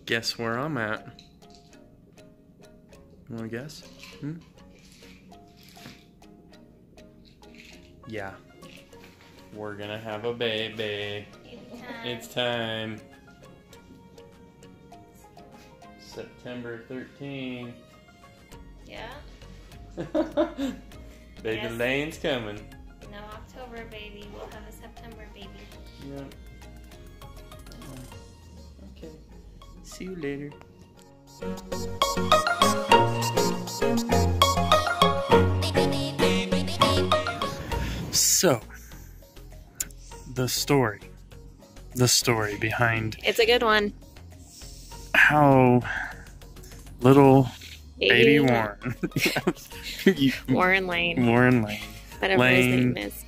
Guess where I'm at? You wanna guess? Yeah. We're gonna have a baby. It's time. September 13th. Yeah? Baby Yes. Lane's coming. No October baby. We'll have a September baby. Yep. Okay. See you later. So, the story behind It's a good one. how little baby Warren, Warren Lane. Warren Lane, Whatever his name is.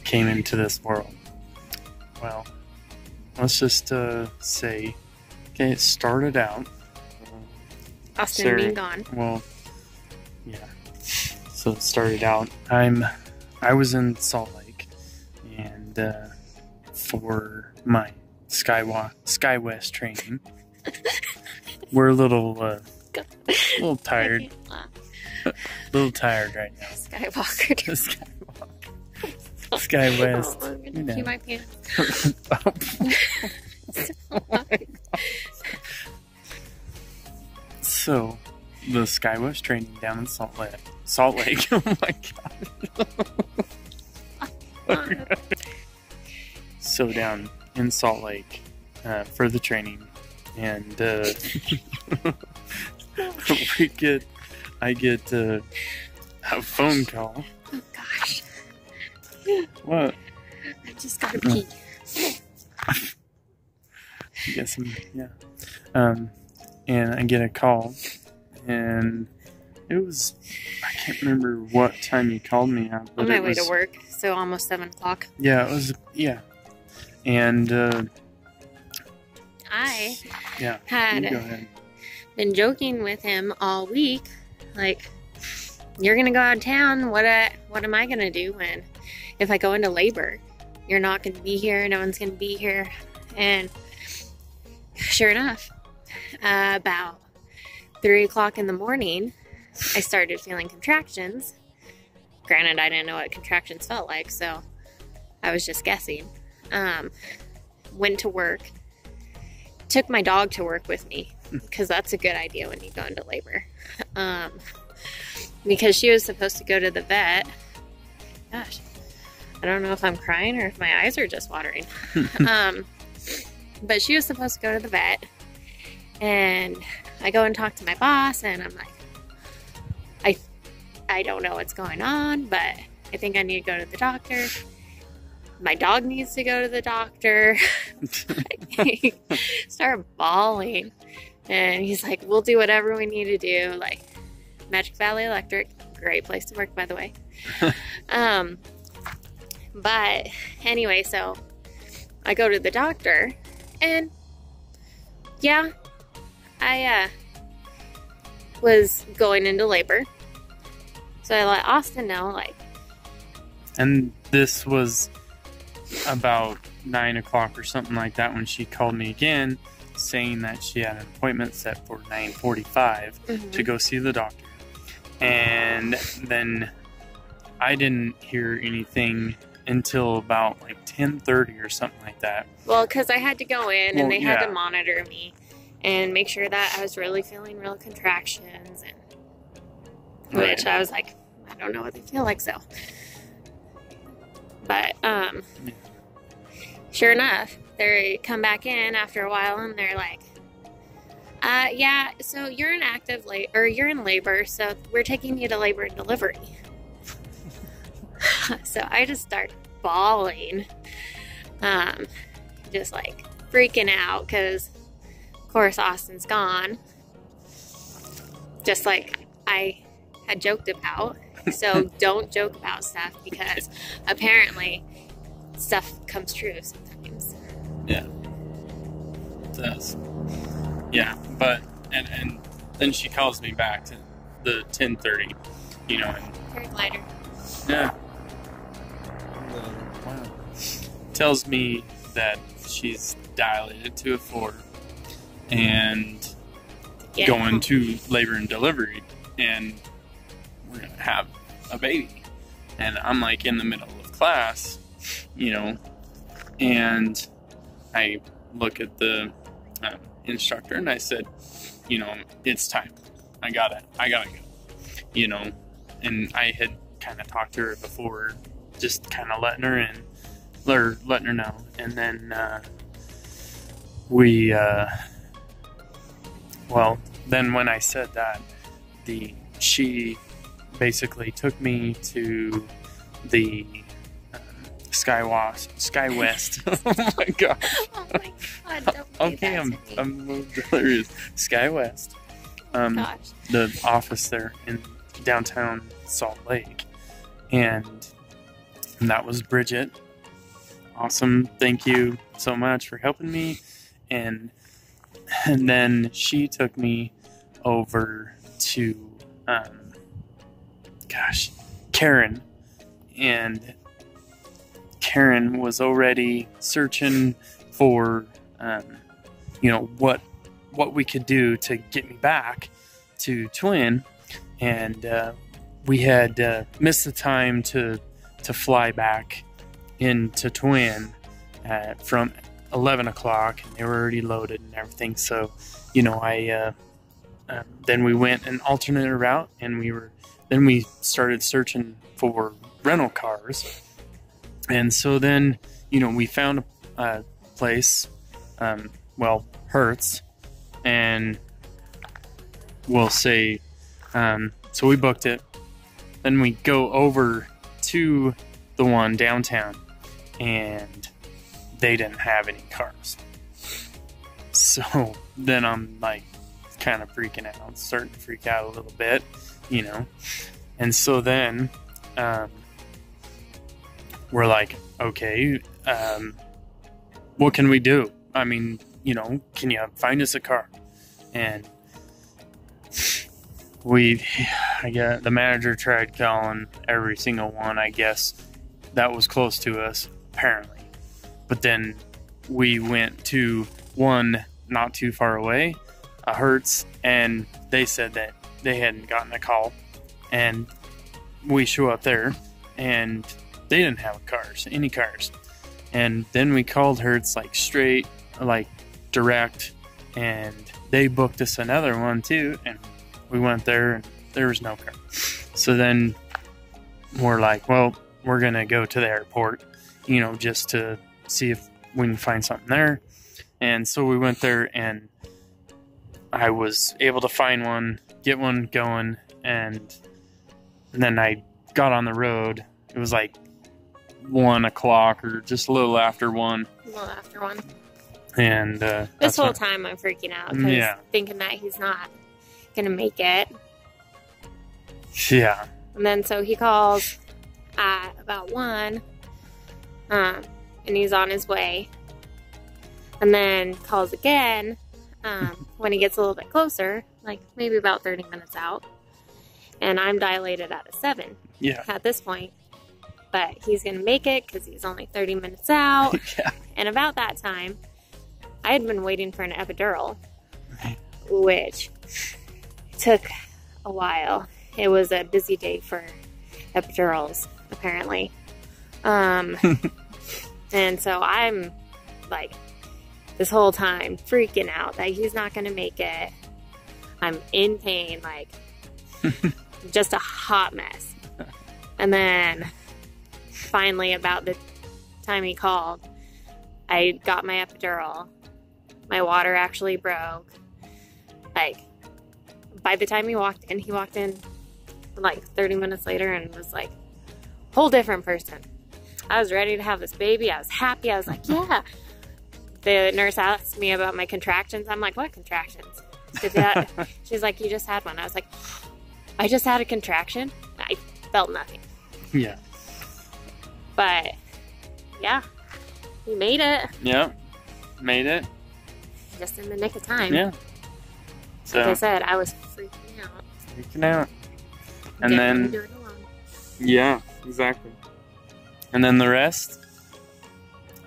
came into this world. Well, let's just say, okay, it started out. Austin Sarah- being gone. Well, yeah. So it started out. I was in Salt Lake, and for my SkyWest training, we're a little tired. Little tired right now. Skywalker. SkyWest. Oh, I'm you gonna know. pee my pants. So, the SkyWest training down in Salt Lake. Oh my god. So down in Salt Lake for the training, and I get a phone call. Oh gosh. What? I just gotta pee. Yes, yeah. And I get a call, and it was, I can't remember what time you called me at. On my way to work, so almost 7 o'clock. Yeah, it was, yeah. And, I yeah, had you go ahead. been joking with him all week, like, you're gonna go out of town, what am I gonna do if I go into labor? You're not gonna be here, no one's gonna be here. And sure enough, about 3 o'clock in the morning, I started feeling contractions. Granted, I didn't know what contractions felt like, so I was just guessing. Went to work, took my dog to work with me, because that's a good idea when you go into labor. Because she was supposed to go to the vet. Gosh, I don't know if I'm crying or if my eyes are just watering. But she was supposed to go to the vet, and I go and talk to my boss, and I'm like, I don't know what's going on, but I think I need to go to the doctor. My dog needs to go to the doctor. I start bawling, and he's like, we'll do whatever we need to do. Like, Magic Valley Electric, great place to work, by the way. But anyway, so I go to the doctor, and yeah, I was going into labor. So I let Austin know, like. And this was about 9 o'clock or something like that when she called me again, saying that she had an appointment set for 9:45 to go see the doctor. And then I didn't hear anything until about like 10:30 or something like that. Well, because I had to go in, and they had yeah. to monitor me and make sure that I was really feeling real contractions, and which I was like, I don't know what they feel like, so. But sure enough, they come back in after a while, and they're like, yeah, so you're in you're in labor, so we're taking you to labor and delivery. So I just start bawling, just like freaking out, because of course Austin's gone, just like I had joked about. So don't joke about stuff, because apparently stuff comes true sometimes. Yeah, it does. Yeah, but and then she calls me back to the 10:30, you know, and Paraglider. yeah, tells me that she's dilated to a 4, and going to labor and delivery, and we're going to have a baby. And I'm like in the middle of class, you know, and I look at the instructor and I said, you know, it's time. I gotta go, you know. And I had kind of talked to her before, just kind of letting her in, or letting her know. And then then when I said that, she basically took me to the Sky West. Oh my god. Oh my god, don't do okay, that I'm delirious. Sky West. Gosh. The office there in downtown Salt Lake. And that was Bridget. Awesome. Thank you so much for helping me. And then she took me over to Karen. And Karen was already searching for you know, what we could do to get me back to Twin, and we had missed the time to fly back into Twin from 11 o'clock, and they were already loaded and everything. So, you know, then we went an alternate route, and we started searching for rental cars. And so then, you know, we found a place, Hertz, and we'll say, so we booked it. Then we go over to the one downtown, and they didn't have any cars. So then I'm like kind of freaking out, starting to freak out a little bit, you know. And so then we're like, okay, what can we do? I mean, you know, can you find us a car? And the manager tried calling every single one, I guess, that was close to us, apparently. But then we went to one not too far away, a Hertz, and they said that they hadn't gotten a call. And we show up there, and they didn't have any cars. And then we called Hertz direct, and they booked us another one too, and we went there and there was no car. So then we're like, well, we're gonna go to the airport, you know, just to see if we can find something there. And so we went there, and I was able to find one, get one going, and then I got on the road. It was like 1 o'clock or just a little after 1. A little after 1. And this whole time I'm freaking out because thinking that he's not gonna make it. Yeah. And then so he calls at about 1, and he's on his way. And then calls again when he gets a little bit closer, like maybe about 30 minutes out. And I'm dilated at a 7 at this point. But he's going to make it because he's only 30 minutes out. Yeah. And about that time, I had been waiting for an epidural, which took a while. It was a busy day for epidurals, apparently. And so I'm like, this whole time freaking out that he's not going to make it. I'm in pain, like just a hot mess. And then finally, about the time he called, I got my epidural. My water actually broke. Like, by the time he walked in like 30 minutes later and was like, whole different person. I was ready to have this baby. I was happy. I was like, yeah. The nurse asked me about my contractions. I'm like, what contractions? She's like, you just had one. I was like, I just had a contraction? I felt nothing. Yeah. But, yeah, we made it. Yeah, made it. Just in the nick of time. Yeah. So, like I said, I was freaking out. And Didn't then, do it alone. Yeah, exactly. And then the rest,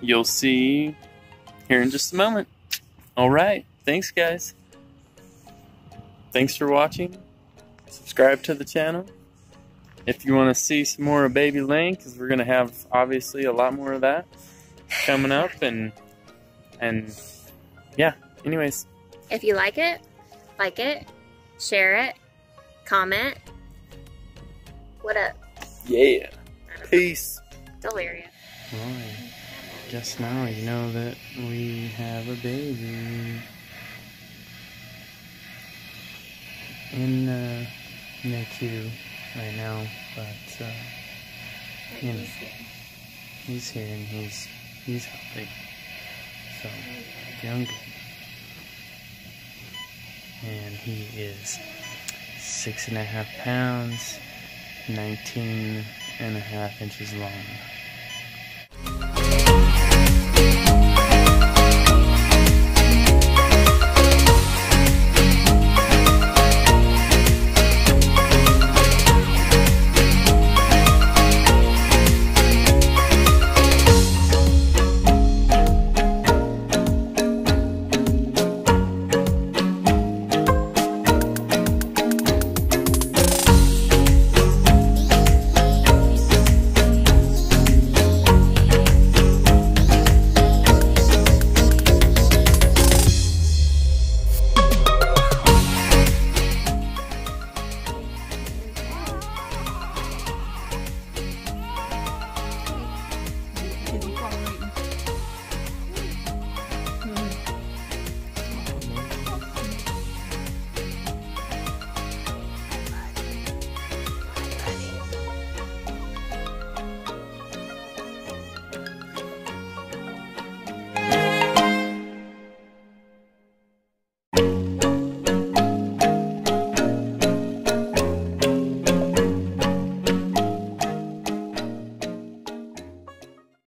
you'll see here in just a moment. All right. thanks, guys. Thanks for watching. Subscribe to the channel. If you want to see some more of Baby Lane, because we're going to have, obviously, a lot more of that coming up. And yeah, anyways. If you like it, share it, comment. What up? Yeah. Peace. Delirious. Well, I guess now you know that we have a baby. In NICU right now, but you know, he's here and he's healthy, so doing good. And he is 6.5 pounds, 19.5 inches long.